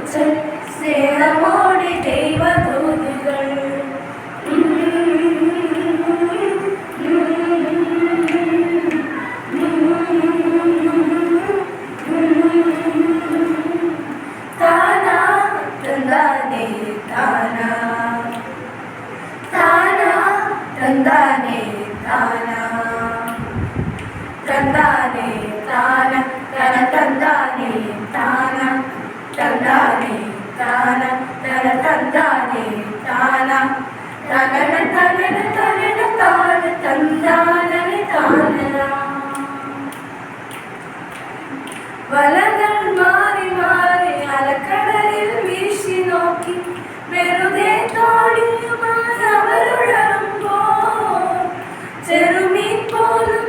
സ്നേഹമോടെ ദൈവദൂതികൾ താനാ തന്താനേ താനാ താനാ തന്താനേ താനാ തന്താനേ താന തന തന്താനേ താന തന്താനേ താന തന തന്താനേ താന തനന തനന തനന താന തന്താനേ താനന വലകൾ മാറി മാറി അലക്കടലിൽ വീശി നോക്കി വെറുതെ തോണിയുമായി അവരുഴറുമ്പോൾ ചെറുമീൻ പോലും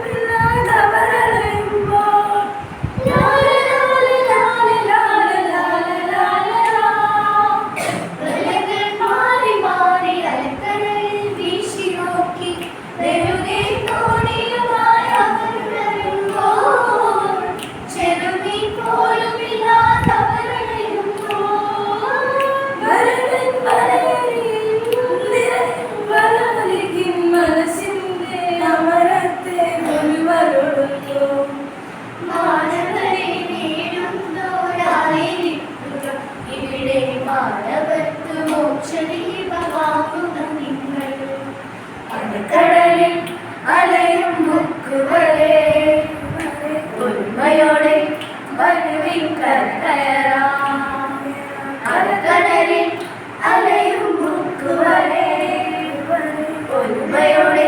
കടലിൽ അലയും ബുക്കുകളെ ഉന്മയോടെ വരുവിൻ കരകയറാം അലക്കടലിൽ അലയും ബുക്കുകളെ ഉന്മയോടെ